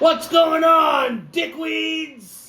What's going on, dickweeds?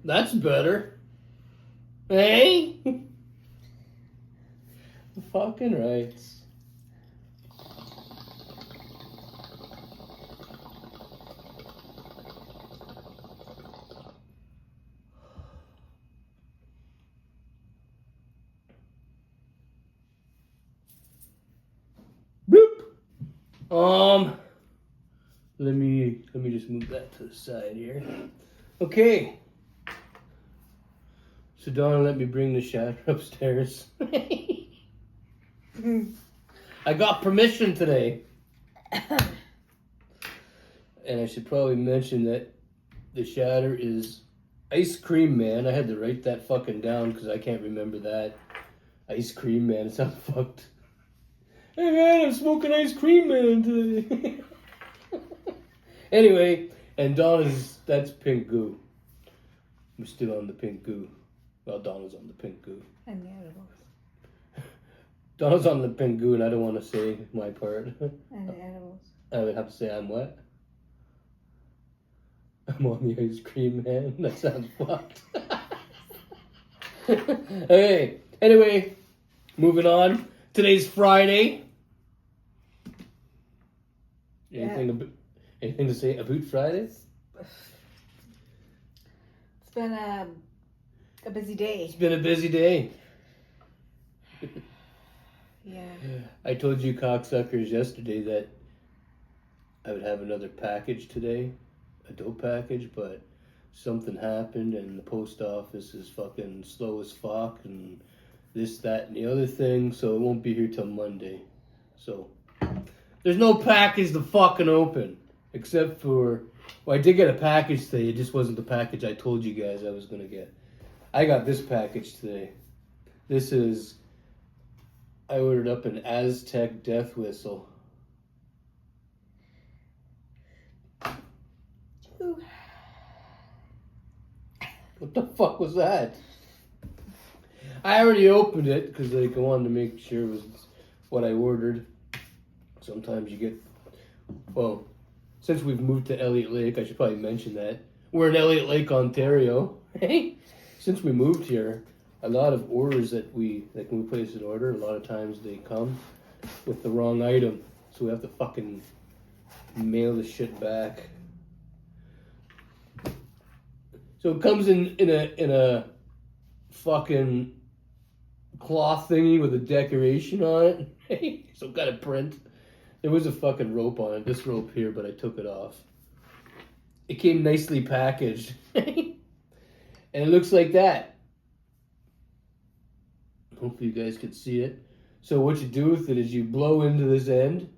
That's better. Hey? Fucking rights. Boop. Let me just move that to the side here. Okay. So Donna let me bring the shatter upstairs. I got permission today. And I should probably mention that the shatter is Ice Cream Man. I had to write that fucking down because I can't remember that. Ice Cream Man, it sounds fucked. Hey man, I'm smoking Ice Cream Man today. Anyway, and Donna's, that's pink goo. We're still on the pink goo. Well, Donna's on the pink goo. And the edibles. Donna's on the pink goo, and I don't want to say my part. And the edibles. I would have to say I'm what? I'm on the Ice Cream Man. That sounds fucked. Okay. Anyway, moving on. Today's Friday. Anything to say about Fridays? It's been a busy day. It's been a busy day. Yeah. I told you cocksuckers yesterday that I would have another package today, a dope package, but something happened and the post office is fucking slow as fuck and this, that, and the other thing, so it won't be here till Monday. So, there's no package to fucking open, except for, well, I did get a package today, it just wasn't the package I told you guys I was gonna get. I got this package today. This is, I ordered up an Aztec death whistle. Ooh. What the fuck was that? I already opened it because I wanted to make sure it was what I ordered. Sometimes you get, well, since we've moved to Elliot Lake, I should probably mention that. We're in Elliot Lake, Ontario. Since we moved here, a lot of orders that when we place an order, a lot of times they come with the wrong item. So we have to fucking mail the shit back. So it comes in a fucking cloth thingy with a decoration on it. Some kind of print. There was a fucking rope on it, this rope here, but I took it off. It came nicely packaged. And it looks like that. Hopefully you guys can see it. So what you do with it is you blow into this end,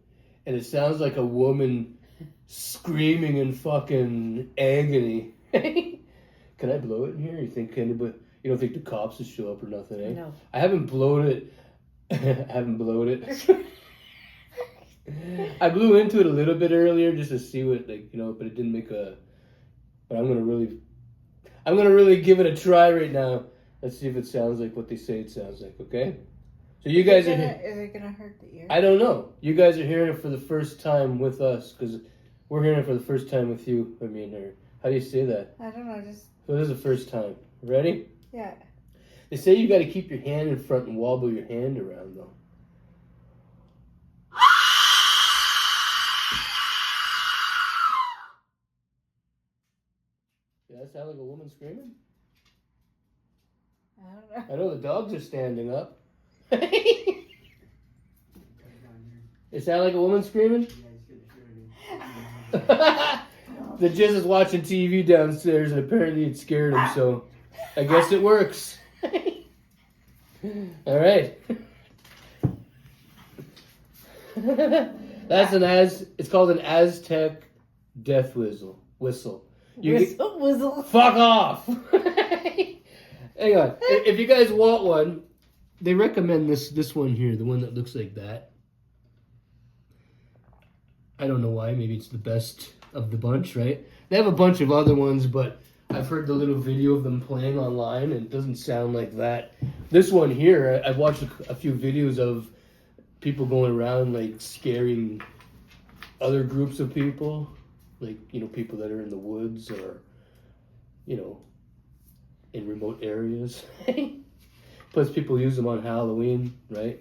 and it sounds like a woman screaming in fucking agony. Can I blow it in here? You think anybody? You don't think the cops will show up or nothing, eh? No. I haven't blown it. I haven't blown it. I blew into it a little bit earlier just to see what, but it didn't make a. But I'm gonna really give it a try right now. Let's see if it sounds like what they say it sounds like. Okay. So you guys are. Is it gonna hurt the ear? I don't know. You guys are hearing it for the first time with us because we're hearing it for the first time with you. I mean, or how do you say that? I don't know. Just. So this is the first time. Ready? Yeah. They say you got to keep your hand in front and wobble your hand around though. Does that sound like a woman screaming? I don't know. I know the dogs are standing up. It sound like a woman screaming? The Jizz is watching TV downstairs and apparently it scared him, so I guess it works. Alright. It's called an Aztec death whistle. Whistle. Fuck off! Hang on. If you guys want one, they recommend this one here, the one that looks like that. I don't know why. Maybe it's the best of the bunch, right? They have a bunch of other ones, but I've heard the little video of them playing online, and it doesn't sound like that. This one here, I've watched a few videos of people going around, like, scaring other groups of people. Like, you know, people that are in the woods or, you know, in remote areas. Plus, people use them on Halloween, right?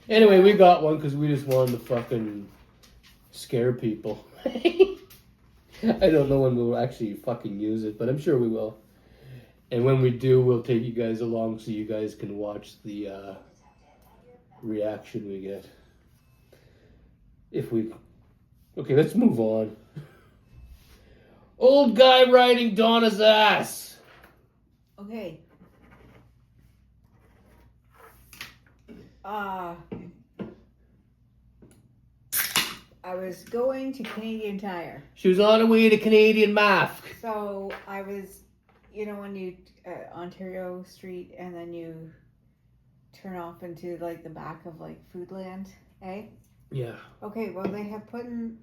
Anyway, we got one because we just wanted to fucking scare people. I don't know when we'll actually fucking use it, but I'm sure we will. And when we do, we'll take you guys along so you guys can watch the reaction we get. Okay, let's move on. Old guy riding Donna's ass. Okay. I was going to Canadian Tire. She was on her way to Canadian Mask. So I was, you know, when you Ontario Street and then you turn off into like the back of like Foodland, eh? Yeah. Okay, well they have putting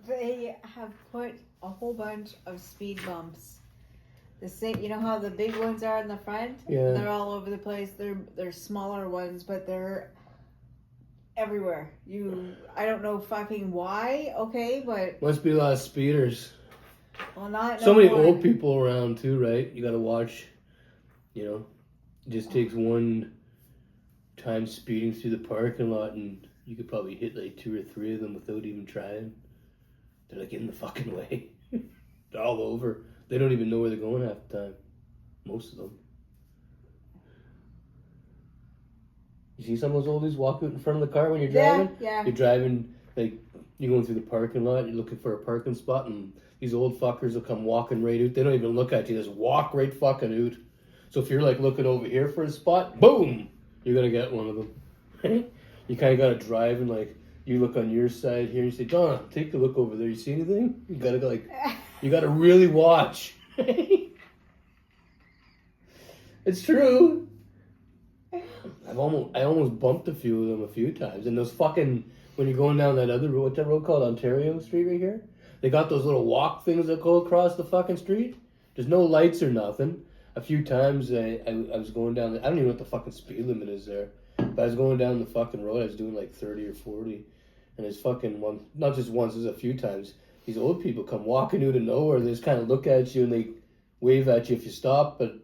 they have put a whole bunch of speed bumps. The same, you know how the big ones are in the front? Yeah. They're all over the place. They're smaller ones, but they're everywhere. I don't know fucking why, okay, but Must be a lot of speeders. well, not So no many more. old people around too, right? You gotta watch, you know. It just takes one time speeding through the parking lot and you could probably hit like 2 or 3 of them without even trying. They're like in the fucking way. They're all over. They don't even know where they're going half the time. Most of them. You see some of those oldies walk out in front of the car when you're driving? Yeah. You're driving, like, you're going through the parking lot, you're looking for a parking spot, and these old fuckers will come walking right out. They don't even look at you, just walk right fucking out. So if you're, like, looking over here for a spot, boom! You're gonna get one of them. You kind of gotta drive and, like, you look on your side here and you say, Donna, take a look over there. You see anything? You gotta, like... You gotta really watch. It's true. I almost bumped a few of them a few times. And those fucking, when you're going down that other road, what's that road called? Ontario Street right here? They got those little walk things that go across the fucking street. There's no lights or nothing. A few times I was going down, I don't even know what the fucking speed limit is there. But I was going down the fucking road, I was doing like 30 or 40. And there's fucking one, not just once, there's a few times. These old people come walking out of nowhere. They just kind of look at you and they wave at you if you stop. But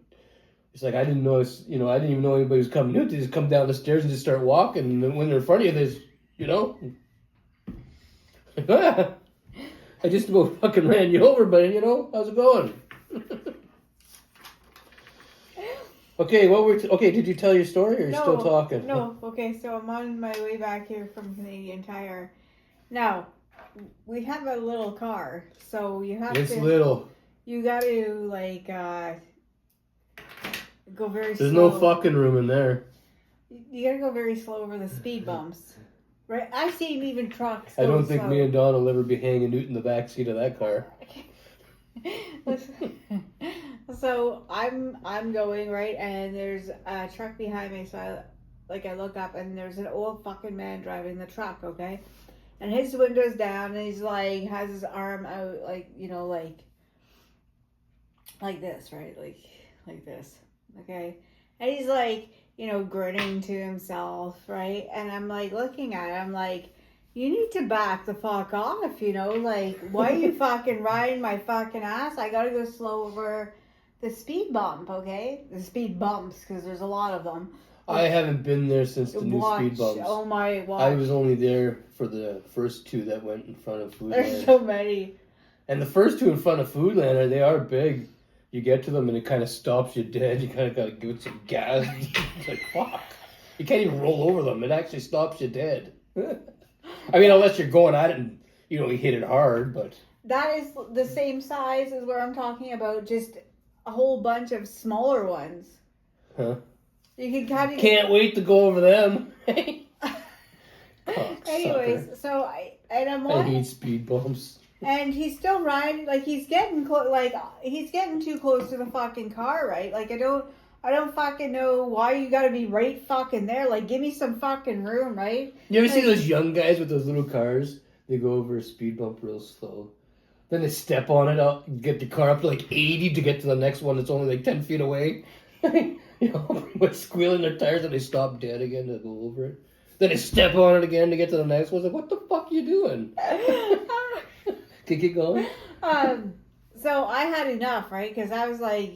it's like I didn't even know anybody was coming out. They just come down the stairs and just start walking. And then when they're in front of you, there's, you know, I just about fucking ran you over, but you know, how's it going? Okay, did you tell your story or are you still talking? No, okay, so I'm on my way back here from Canadian Tire. Now, we have a little car, so you have It's little. You got to, like, go very slow. There's no fucking room in there. You got to go very slow over the speed bumps. Right? I've seen even trucks I don't think slow. me and Don will ever be hanging out in the back seat of that car. So I'm going, right, and there's a truck behind me, so I look up and there's an old fucking man driving the truck, okay? And his window's down and he's like has his arm out like, you know, like this, right? Like this. Okay? And he's like, you know, grinning to himself, right? And I'm like looking at him like, you need to back the fuck off, you know, like, why are you fucking riding my fucking ass? I gotta go slow over the speed bump, okay? The speed bumps, because there's a lot of them. I haven't been there since the new speed bumps. Oh my, watch. I was only there for the first 2 that went in front of Foodland. There's so many. And the first 2 in front of Foodland, they are big. you get to them and it kind of stops you dead. You kind of got to give it some gas. It's like, fuck. You can't even roll over them. It actually stops you dead. I mean, unless you're going at it and, you know, you hit it hard, but... That is the same size as what I'm talking about, just a whole bunch of smaller ones. Huh? You can kind of... Can't wait to go over them. Anyways, so I'm I hate speed bumps. And he's still riding, like, he's getting close, like, he's getting too close to the fucking car, right? Like, I don't fucking know why you gotta be right fucking there. Like, give me some fucking room, right? You ever see Like, those young guys with those little cars? They go over a speed bump real slow. Then they step on it up, get the car up to like 80 to get to the next one that's only like 10 feet away. You know, with squealing their tires and they stop dead again to go over it. Then they step on it again to get to the next one. It's like, what the fuck are you doing? Can keep going? So I had enough, right? Because I was like,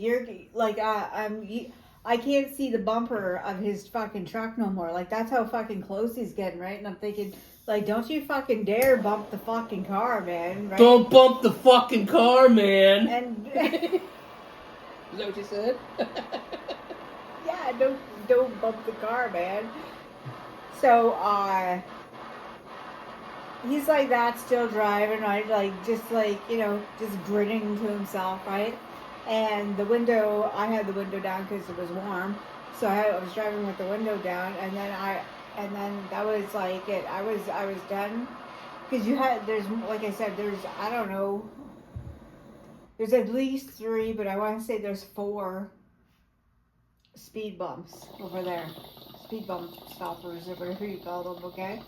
I can't see the bumper of his fucking truck no more. Like, that's how fucking close he's getting, right? And I'm thinking, like, don't you fucking dare bump the fucking car, man. Right? Don't bump the fucking car, man. And Is that what you said? yeah, don't bump the car, man. So, he's like that, still driving, right? Like, just like, you know, just grinning to himself, right? And the window, I had the window down because it was warm. So I was driving with the window down, and then that was like it. I was done. Because there's, like I said, I don't know, there's at least 3, but I want to say there's 4 speed bumps over there. Speed bump stoppers, or whatever you call them, okay?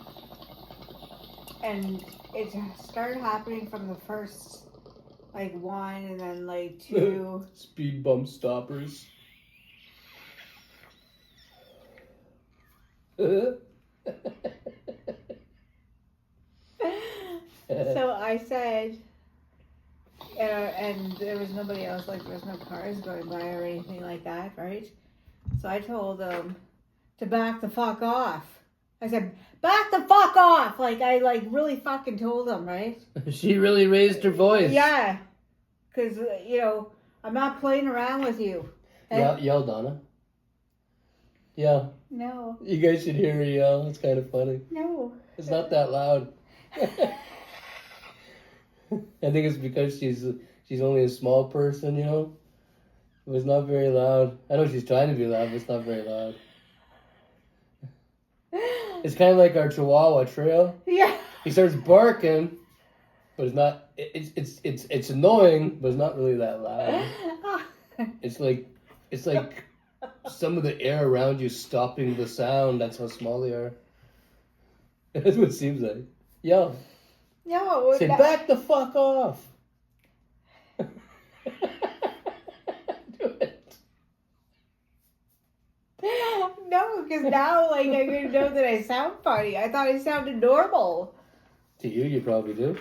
And it started happening from the first, like, 1, and then, like, 2. Speed bump stoppers. So I said, and there was nobody else, like, there was no cars going by or anything like that, right? So I told them to back the fuck off. I said, back the fuck off! Like, I, like, really fucking told them, right? She really raised her voice. Yeah. Because, you know, I'm not playing around with you. Yell, Donna. Yell. No. You guys should hear her yell. It's kind of funny. No. It's not that loud. I think it's because she's only a small person, you know? It was not very loud. I know she's trying to be loud, but it's not very loud. It's kind of like our Chihuahua Trail. Yeah. He starts barking, but it's not. It's annoying, but it's not really that loud. It's like some of the air around you stopping the sound. That's how small they are. That's what it seems like. Yo. No. Say back the fuck off. Do it. No, because now, like, I didn't know that I sound funny. I thought I sounded normal. To you probably do.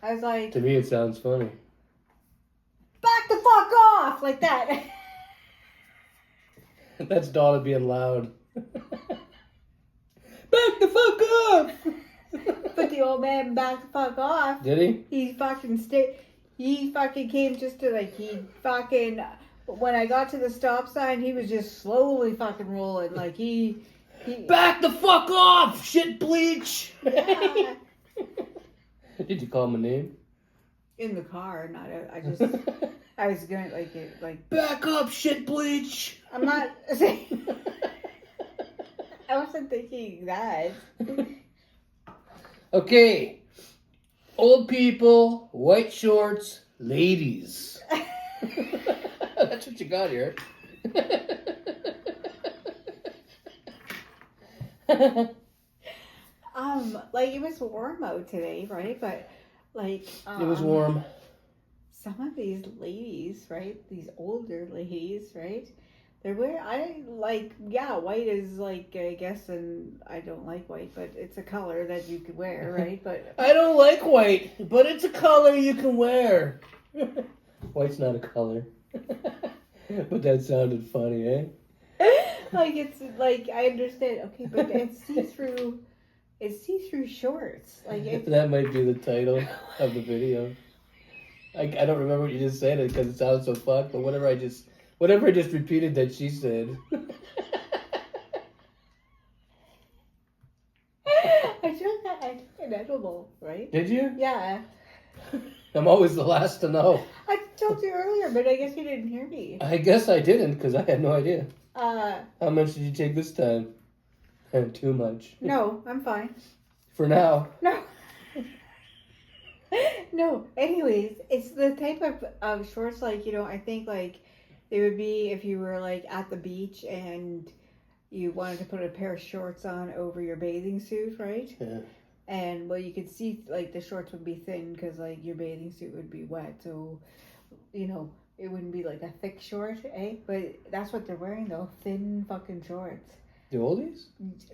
I was like, To me, it sounds funny. back the fuck off! Like that. That's Donna being loud. Back the fuck off! But the old man backed the fuck off. Did he? He fucking came just to, like, when I got to the stop sign, he was just slowly fucking rolling. Like, he Back the fuck off, shit bleach! Yeah. Did you call him a name? In the car, not I was going like Back up, shit bleach! I'm not saying. I wasn't thinking that. Okay. Old people, white shorts, ladies. That's what you got here. Like, it was warm out today, right? But like It was warm. Some of these ladies, right? These older ladies, right? White is like, I guess, and I don't like white, but it's a color that you could wear, right? But I don't like white, but it's a color you can wear. White's not a color. But that sounded funny, eh? like, it's like, I understand, okay, but it's see-through shorts. Like, That might be the title of the video. I don't remember what you just said because it sounds so fucked, but whatever I just repeated that she said. I took an edible, right? Did you? Yeah. I'm always the last to know. I told you earlier, but I guess you didn't hear me. I guess I didn't because I had no idea. How much did you take this time? Too much. No, I'm fine. For now. No. No. Anyways, it's the type of shorts like, I think like they would be if you were like at the beach and you wanted to put a pair of shorts on over your bathing suit, right? Yeah. And well, you could see like the shorts would be thin because like your bathing suit would be wet, so it wouldn't be like a thick short, eh? But that's what they're wearing though, thin fucking shorts. The oldies?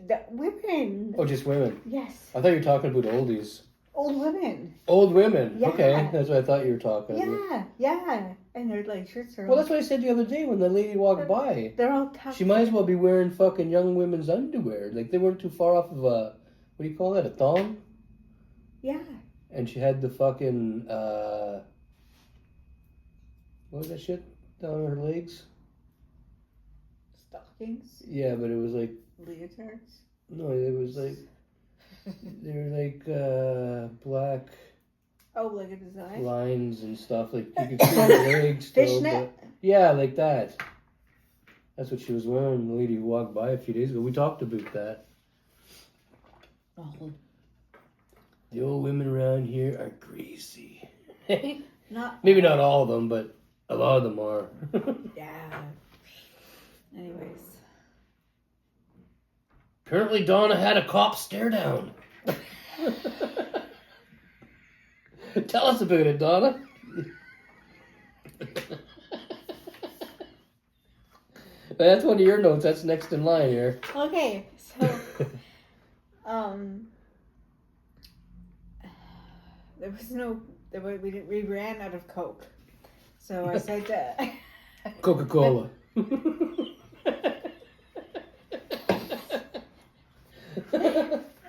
The women. Oh, just women. Yes. I thought you were talking about oldies. Old women. Old women. Yeah. Okay, that's what I thought you were talking about. Yeah. And their like shirts are. Well, that's what I said the other day when the lady walked by. They're all tough. She might as well be wearing fucking young women's underwear. Like they weren't too far off of a, what do you call that? A thong? Yeah. And she had the fucking what was that shit down her legs? Stockings. Yeah, but it was like Leotards. no, it was like they were like black Oh, like a design. lines and stuff. Like you could see her legs. Still, Fishnet. but, yeah, like that. That's what she was wearing. The lady who walked by a few days ago. We talked about that. Oh. The old women around here are greasy. Not. Maybe not all of them, but a lot of them are. Yeah. Anyways. Apparently Donna had a cop stare down. Tell us about it, Donna. That's one of your notes. That's next in line here. Okay, so we ran out of Coke, so I said to Coca-Cola.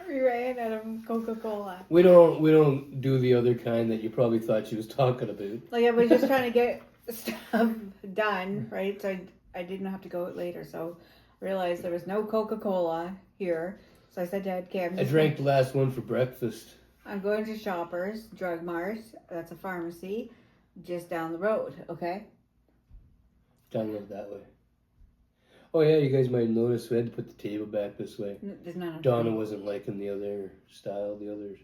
we ran out of Coca-Cola. We don't do the other kind that you probably thought she was talking about. Like I was just trying to get stuff done, right? So I didn't have to go later. So I realized there was no Coca-Cola here. So I said to Ed, I drank the last one for breakfast. I'm going to Shoppers Drug Mart. That's a pharmacy just down the road. Okay. Down that way. Oh yeah, you guys might notice we had to put the table back this way. There's none of Donna wasn't liking the other style, the others.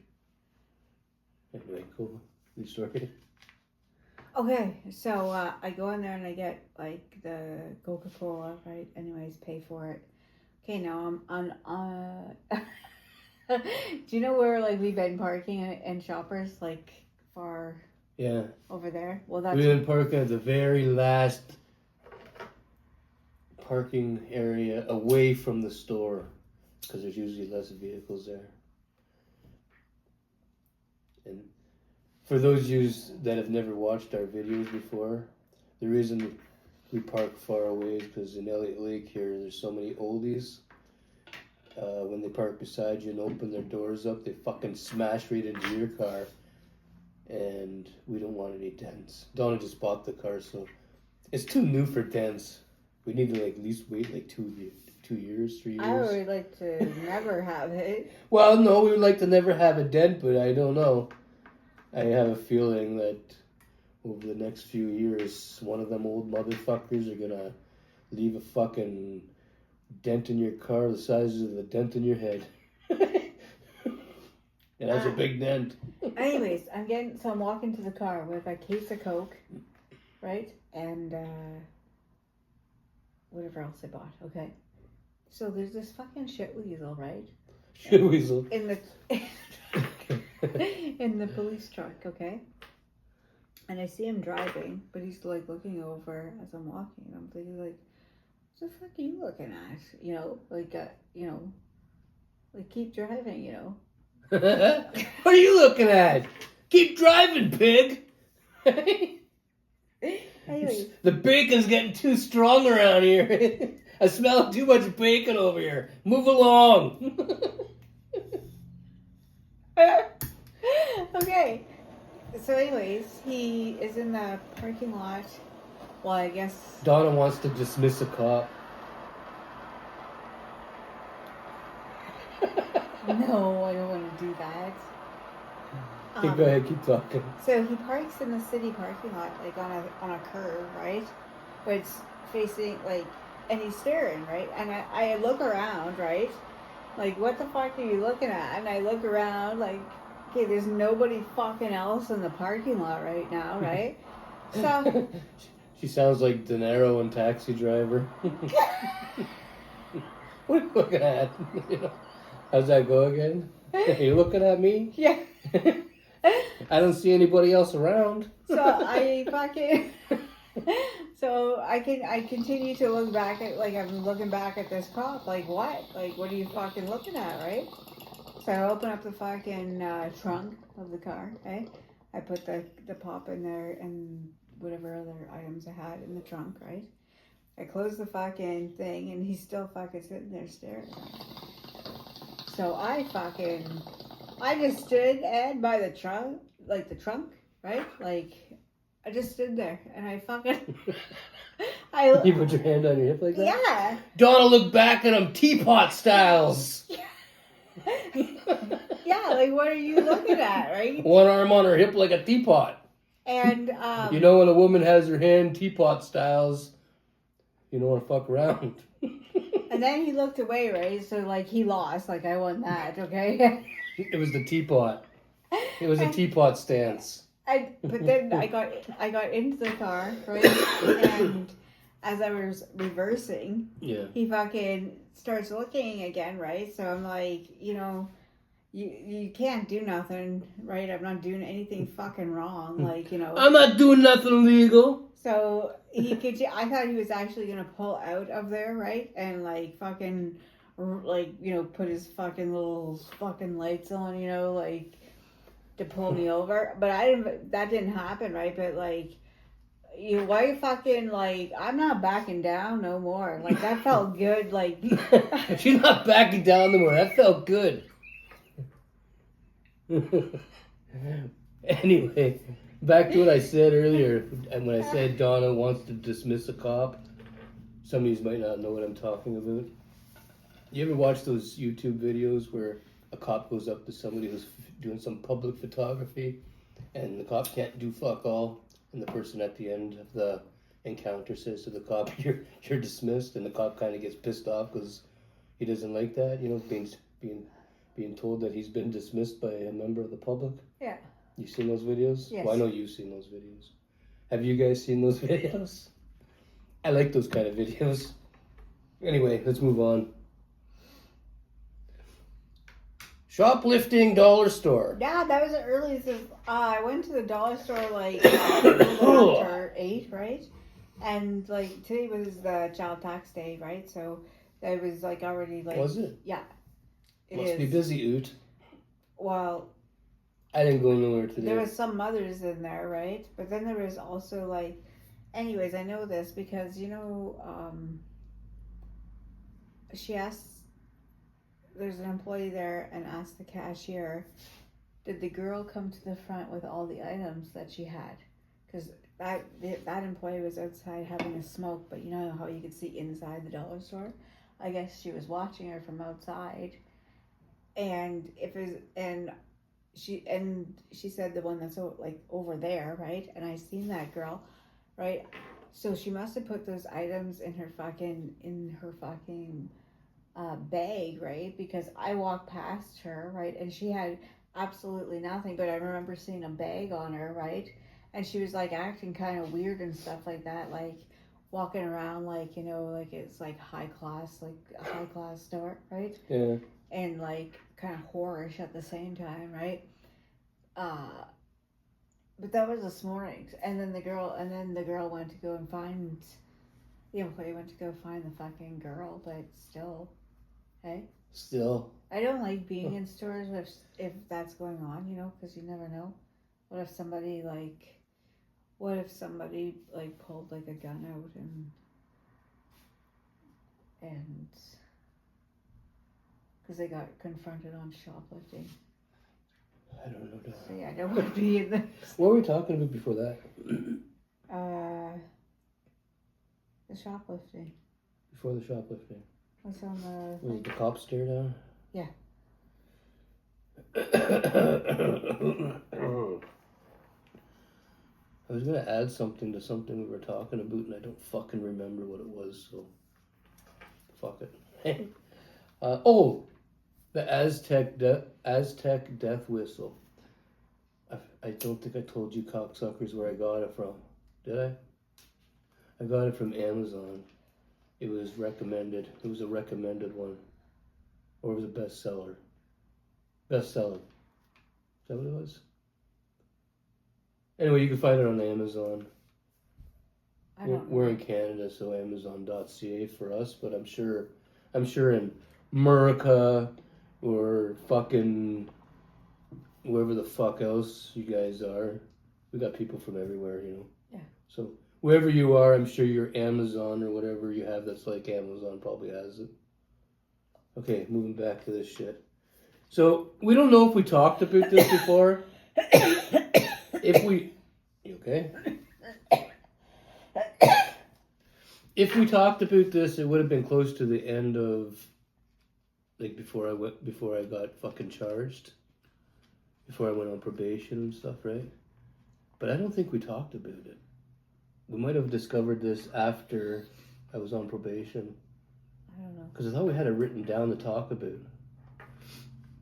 Anyway, cool. Good story. Okay, so I go in there and I get like the Coca-Cola, right? Anyways, pay for it. Okay, now I'm on. Do you know where like we've been parking in Shoppers, like far? Yeah. Over there. Well, that's. We've been parking at the very last parking area away from the store because there's usually less vehicles there. And for those of you that have never watched our videos before, the reason we park far away is because in Elliot Lake here, there's so many oldies. When they park beside you and open their doors up, they fucking smash right into your car. And we don't want any dents. Donna just bought the car, so it's too new for dents. We need to like at least wait like 2 years, 3 years. I would like to never have it. Well, no, we would like to never have a dent, but I don't know. I have a feeling that over the next few years, one of them old motherfuckers are gonna leave a fucking dent in your car the size of the dent in your head. And that's a big dent. Anyways, I'm walking to the car with a case of Coke, right? And whatever else I bought, okay? So there's this fucking shit weasel, right? Shit weasel. In the in the police truck, okay? And I see him driving, but he's like looking over as I'm walking. I'm thinking like, what the fuck are you looking at? You know, like like keep driving, you know. What are you looking at? Keep driving, pig. Anyways. The bacon's getting too strong around here. I smell too much bacon over here. Move along. Okay. So, anyways, he is in the parking lot. Well, I guess. Donna wants to dismiss a cop. No, I don't want to do that. Hey, go ahead, keep talking. So he parks in the city parking lot, like on a curve, right? But it's facing like, and he's staring, right? And I look around, right? Like, what the fuck are you looking at? And I look around, like, okay, there's nobody fucking else in the parking lot right now, right? So She sounds like De Niro in Taxi Driver. What are you looking at? You know, how's that go again? Are you looking at me? yeah. I don't see anybody else around. So I fucking. So I continue to look back at, like, I'm looking back at this cop, like, what? Like, what are you fucking looking at, right? So I open up the fucking trunk of the car, okay? I put the pop in there and whatever other items I had in the trunk, right? I close the fucking thing and he's still fucking sitting there staring. So I just stood Ed by the trunk, like the trunk, right? Like, I just stood there and I fucking. You put your hand on your hip like that? Yeah. Donna looked back at him, teapot styles. Yeah, like, what are you looking at, right? One arm on her hip like a teapot. And you know when a woman has her hand teapot styles, you don't want to fuck around. And then he looked away, right? So, like, he lost. Like, I won that, okay? It was the teapot. It was a teapot stance. But then I got into the car, right? And as I was reversing, he fucking starts looking again, right? So I'm like, you can't do nothing, right? I'm not doing anything fucking wrong, like, I'm not doing nothing illegal. So I thought he was actually gonna pull out of there, right? And like fucking, like, put his fucking little fucking lights on, like, to pull me over. But that didn't happen, right? But like, why you fucking, like, I'm not backing down no more. Like, that felt good. Like, she's not backing down no more. That felt good. Anyway, back to what I said earlier, and when I said Donna wants to dismiss a cop, some of you might not know what I'm talking about. You ever watch those YouTube videos where a cop goes up to somebody who's doing some public photography, and the cop can't do fuck all, and the person at the end of the encounter says to the cop, "You're dismissed," and the cop kind of gets pissed off because he doesn't like that, being told that he's been dismissed by a member of the public. Yeah. You seen those videos? Yes. Well, I know you've seen those videos. Have you guys seen those videos? I like those kind of videos. Anyway, let's move on. Shoplifting dollar store. Yeah, that was the earliest. I went to the dollar store like after 8, right? And like today was the child tax day, right? So that was like already like. Was it? Yeah. Must be busy, Oot. Well, I didn't go nowhere today. there was some mothers in there, right? But then there was also like, anyways, I know this because she asked. There's an employee there and asked the cashier, did the girl come to the front with all the items that she had? Because that employee was outside having a smoke, but you know how you could see inside the dollar store? I guess she was watching her from outside. And she said the one that's like over there, right? And I seen that girl, right? So she must have put those items in her fucking bag, right? Because I walked past her, right? And she had absolutely nothing, but I remember seeing a bag on her, right? And she was like acting kind of weird and stuff like that, like walking around like, like it's like high class, like a high class store, right? Yeah. And like kind of whorish at the same time, right? But that was this morning. And then the girl went to go and find, the employee went to go find the fucking girl, but still, hey? Still. I don't like being in stores if that's going on, because you never know. What if somebody pulled like a gun out and because they got confronted on shoplifting. I don't know. So yeah, I don't want to be in the. What were we talking about before that? The shoplifting. Before the shoplifting. What's on the? Was the cop stare down? Yeah. I was gonna add something to something we were talking about, and I don't fucking remember what it was. So, fuck it. The Aztec death whistle. I don't think I told you cocksuckers where I got it from. Did I? I got it from Amazon. It was recommended. It was a recommended one. Or it was a bestseller. Bestseller. Is that what it was? Anyway, you can find it on Amazon. We're in Canada, so Amazon.ca for us, but I'm sure in America or fucking wherever the fuck else you guys are. We got people from everywhere, you know. Yeah. So wherever you are, I'm sure your Amazon or whatever you have that's like Amazon probably has it. Okay, moving back to this shit. So we don't know if we talked about this before. You okay? If we talked about this, it would have been close to the end of, like, before I got fucking charged, before I went on probation and stuff, right? But I don't think we talked about it. We might have discovered this after I was on probation. I don't know. Because I thought we had it written down to talk about,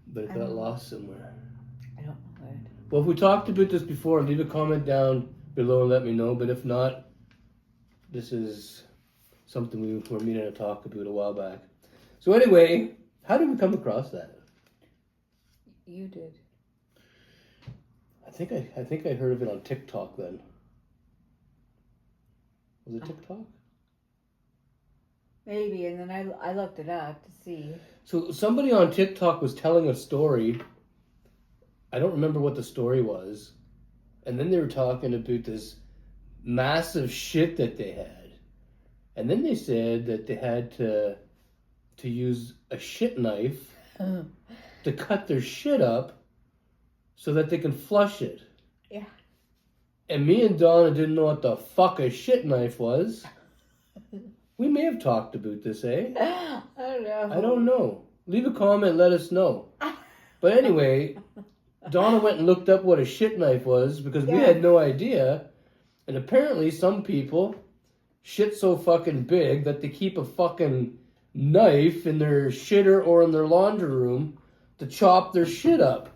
but it got lost somewhere. I don't know it. Well, if we talked about this before, leave a comment down below and let me know. But if not, this is something we were meaning to talk about a while back. So anyway, how did we come across that? You did. I think I heard of it on TikTok then. Was it TikTok? Maybe, and then I looked it up to see. So somebody on TikTok was telling a story. I don't remember what the story was. And then they were talking about this massive shit that they had. And then they said that they had to use a shit knife to cut their shit up so that they can flush it. Yeah. And me and Donna didn't know what the fuck a shit knife was. We may have talked about this, eh? I don't know. I don't know. Leave a comment, let us know. But anyway, Donna went and looked up what a shit knife was because we had no idea. And apparently some people shit so fucking big that they keep a fucking knife in their shitter or in their laundry room to chop their shit up.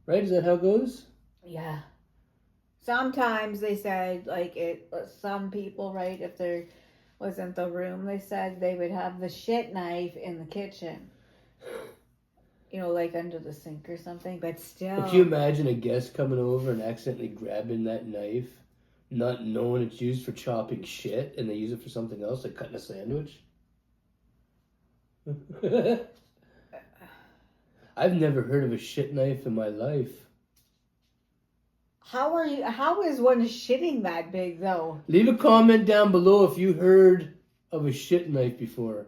Right? Is that how it goes? Yeah. Sometimes they said, like, some people, right, if there wasn't the room, they said they would have the shit knife in the kitchen. You know, like under the sink or something, but still. Could you imagine a guest coming over and accidentally grabbing that knife, not knowing it's used for chopping shit, and they use it for something else, like cutting a sandwich? I've never heard of a shit knife in my life. How is one shitting that big, though? Leave a comment down below if you heard of a shit knife before.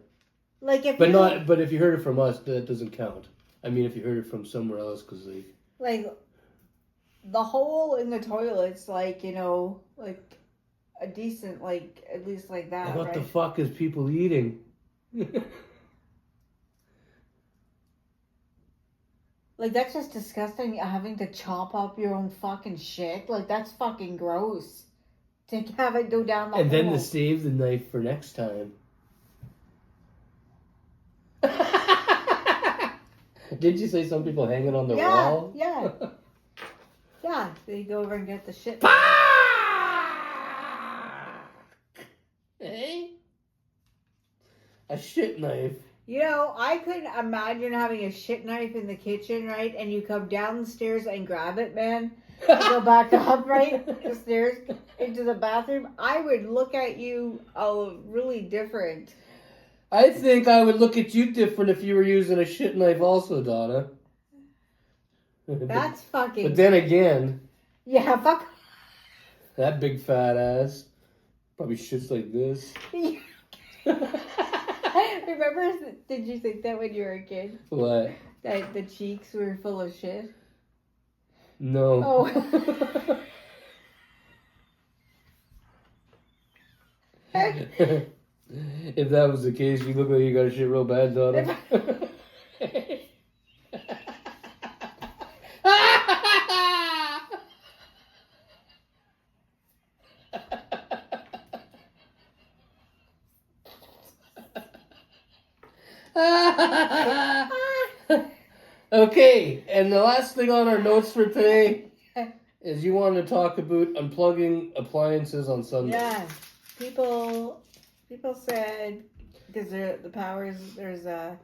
Like if but if you heard it from us, that doesn't count. I mean, if you heard it from somewhere else, because like the hole in the toilet's like, you know, like a decent, like at least like that. What the fuck is people eating? Like, that's just disgusting, having to chop up your own fucking shit. Like, that's fucking gross. To have it go down the hole. And then to save the knife for next time. Did you say some people hanging on the wall? Yeah. Yeah, they go over and get the shit. Hey? A shit knife. You know, I couldn't imagine having a shit knife in the kitchen, right? And you come down the stairs and grab it, man. And go back up, right? The stairs into the bathroom. I would look at you really different. I think I would look at you different if you were using a shit knife also, Donna. That's fucking... But then again... Yeah, fuck... That big fat ass probably shits like this. Remember, did you think that when you were a kid? What? That the cheeks were full of shit? No. Oh. If that was the case, you look like you got shit real bad, Donna. Okay, and the last thing on our notes for today is you wanted to talk about unplugging appliances on Sunday. Yeah, people said because there's a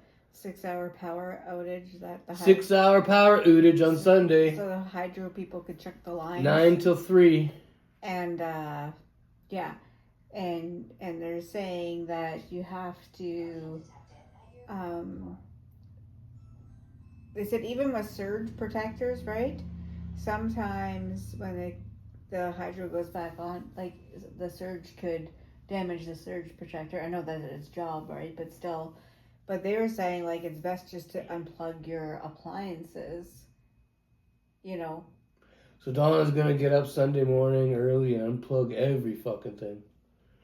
6-hour power outage that the 6-hour power outage on Sunday. so the hydro people could check the lines 9 till 3. and yeah, and they're saying that you have to they said even with surge protectors, right? Sometimes when the hydro goes back on, like the surge could damage the surge protector. I know that's its job, right? But still, but they were saying like it's best just to unplug your appliances, you know. So Donna's gonna get up Sunday morning early and unplug every fucking thing.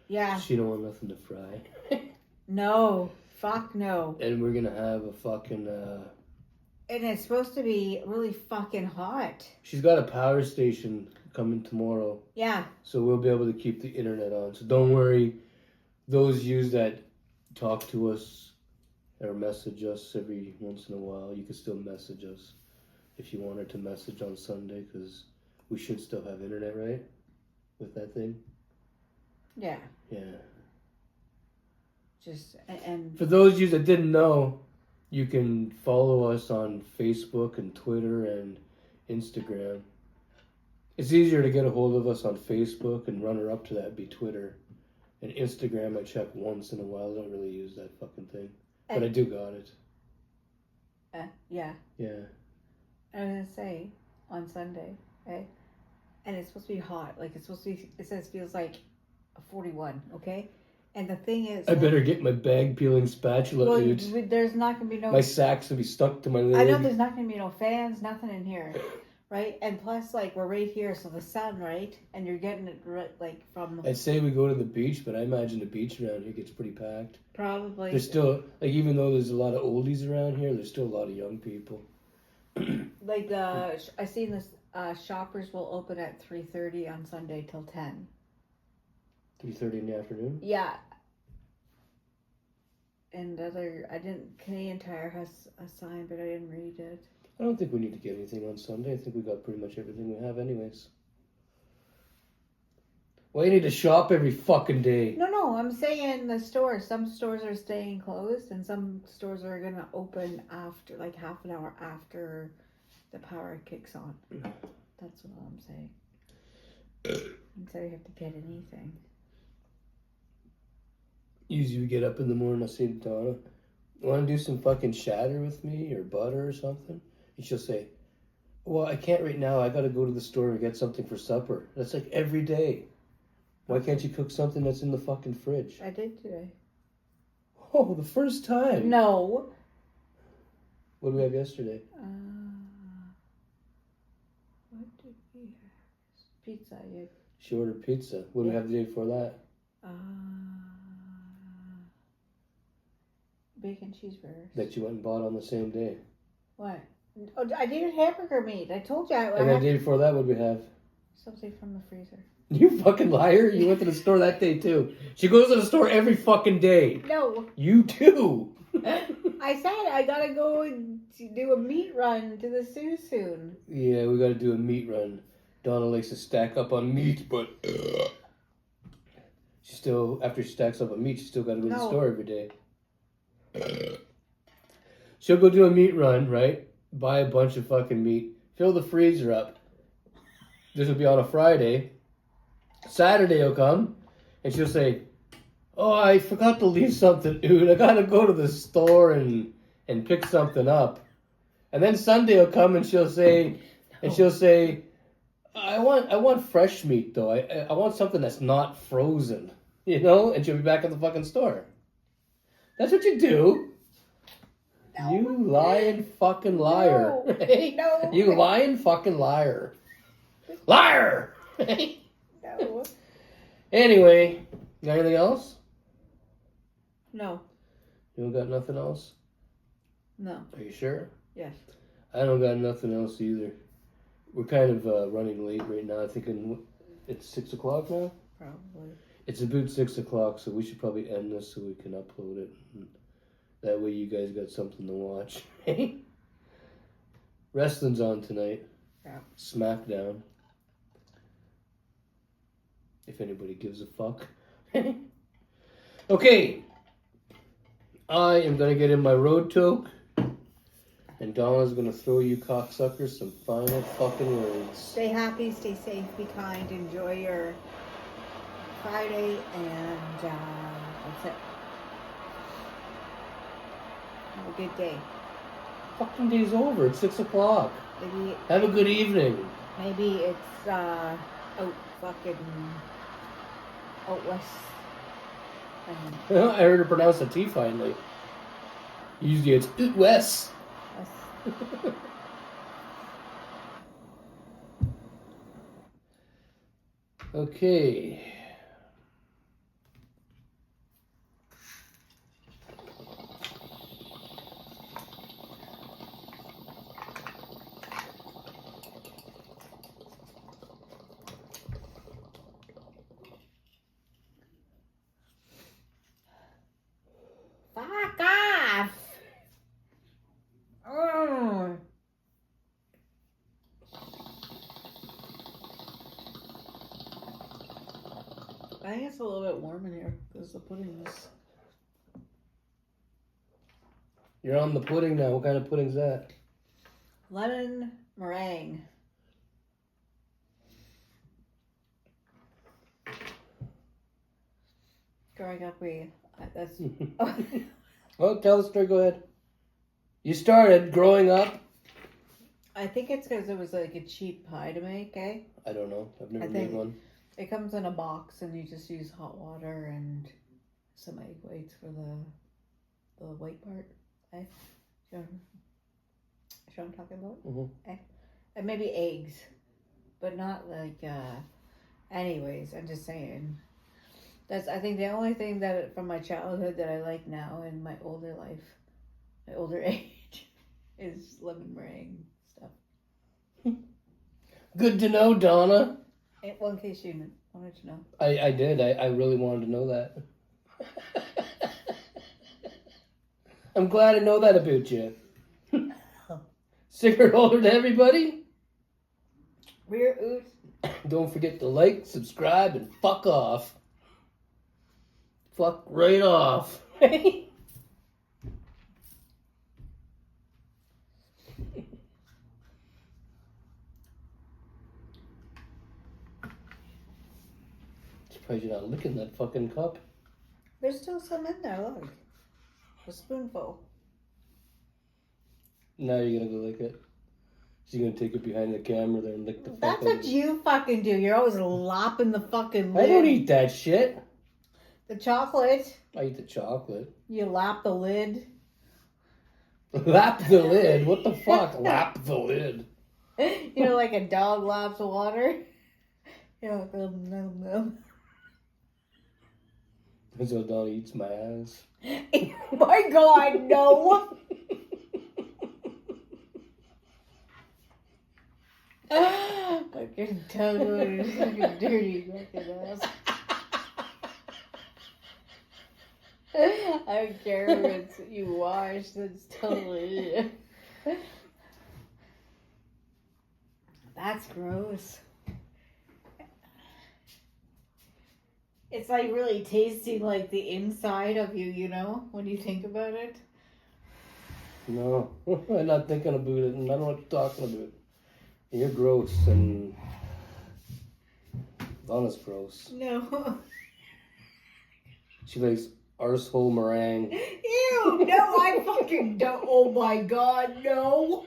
Yeah. She don't want nothing to fry. No. Fuck no. And we're gonna have a fucking And it's supposed to be really fucking hot. she's got a power station coming tomorrow. Yeah. So we'll be able to keep the internet on. So don't worry, those yous that talk to us or message us every once in a while, you can still message us if you wanted to message on Sunday, because we should still have internet, right? With that thing? Yeah. Yeah. Just, and For those of you that didn't know, you can follow us on Facebook and Twitter and Instagram. It's easier to get a hold of us on Facebook, and runner up to that be Twitter. And Instagram I check once in a while. I don't really use that fucking thing. But I do got it. yeah. Yeah. I was gonna say on Sunday, okay? And it's supposed to be hot. Like it's supposed to be, it says feels like 41, okay? And the thing is, I better get my bag peeling spatula well, out. there's not gonna be no. My sack's gonna be stuck to my leg. I know there's not gonna be no fans, nothing in here, right? And plus, like we're right here, so the sun, right? And you're getting it right, like from. I'd say we go to the beach, but I imagine the beach around here gets pretty packed. Probably. There's still, like, even though there's a lot of oldies around here, there's still a lot of young people. Like I seen this. Shoppers will open at 3:30 on Sunday till 10. 3:30 in the afternoon. Yeah. And Canadian Tire has a sign, but I didn't read it. I don't think we need to get anything on Sunday. I think we got pretty much everything we have anyways. Why you need to shop every fucking day? No, I'm saying the stores. Some stores are staying closed, and some stores are gonna open after, like half an hour after the power kicks on. That's what I'm saying. And so you have to get anything. Usually we get up in the morning, I say to Donna, want to do some fucking shatter with me or butter or something? And she'll say, well, I can't right now. I got to go to the store and get something for supper. That's like every day. Why can't you cook something that's in the fucking fridge? I did today. Oh, the first time. No. What did we have yesterday? What did we have? Pizza. Yeah. She ordered pizza. What did we have the day before that? Bacon cheeseburgers. That you went and bought on the same day. What? Oh, I needed hamburger meat. I told you. And the day before that, what did we have? Something from the freezer. You fucking liar. You went to the store that day too. She goes to the store every fucking day. No. You too. I said I gotta go and do a meat run to the zoo soon. Yeah, we gotta do a meat run. Donna likes to stack up on meat, but she still, after she stacks up on meat, she still gotta go to the store every day. She'll go do a meat run, right? Buy a bunch of fucking meat, fill the freezer up. This will be on a Friday. Saturday will come, and she'll say, oh, I forgot to leave something, dude. I gotta go to the store and pick something up. And then Sunday will come, and she'll say, I want fresh meat though. I want something that's not frozen, you know. And she'll be back at the fucking store. That's what you do. No. You lying fucking liar. No. No. You lying fucking liar. Liar! No. Anyway, got anything else? No. You don't got nothing else? No. Are you sure? Yes. I don't got nothing else either. We're kind of running late right now. I think it's 6 o'clock now? Probably. It's about 6 o'clock, so we should probably end this so we can upload it. That way you guys got something to watch. Wrestling's on tonight. Yeah. SmackDown. If anybody gives a fuck. Okay. I am going to get in my road toque. And Donna's going to throw you cocksuckers some final fucking words. Stay happy, stay safe, be kind, enjoy your Friday, and that's it. Have a good day. Fucking day's over. It's 6 o'clock. Maybe Have a good evening. maybe it's out west. And I heard her pronounce the T finally. Usually it's out west. Okay. Fuck off! Oh. I think it's a little bit warm in here because the pudding is. You're on the pudding now. What kind of pudding's that? Lemon meringue. Growing up, that's. Oh, tell the story. Go ahead. You started growing up. I think it's because it was like a cheap pie to make, eh? I don't know. I've never I made think- one. It comes in a box and you just use hot water and some egg whites for the white part, eh? You know what I'm talking about? Mm-hmm. And maybe eggs, but not like, anyways, I'm just saying. That's, I think, the only thing that from my childhood that I like now in my older life, my older age, is lemon meringue stuff. Good to know, Donna. Well, in case you wanted to know. I did. I really wanted to know that. I'm glad I know that about you. Cigarette holder to everybody. Rear oot. Don't forget to like, subscribe, and fuck off. Fuck right off. Surprised you're not licking that fucking cup. There's still some in there, look. A spoonful. Now you're gonna go lick it. So you're gonna take it behind the camera there and lick the fuck That's out of what it. you fucking do. You're always lopping the fucking lid. I don't eat that shit. The chocolate. I eat the chocolate. You lap the lid. Lap the lid? What the fuck? Lap the lid. You know, like a dog laps water. You know, no. That's how Donna eats my ass. My God, no. I can tell you it's fucking dirty fucking ass. I don't care if it's you wash, that's totally. That's gross. It's like really tasting like the inside of you, you know, when you think about it. No, I'm not thinking about it, and I don't know what you're talking about. You're gross, and Donna's gross. No. She likes arsehole meringue. Ew, no, I fucking don't. Oh my God, no.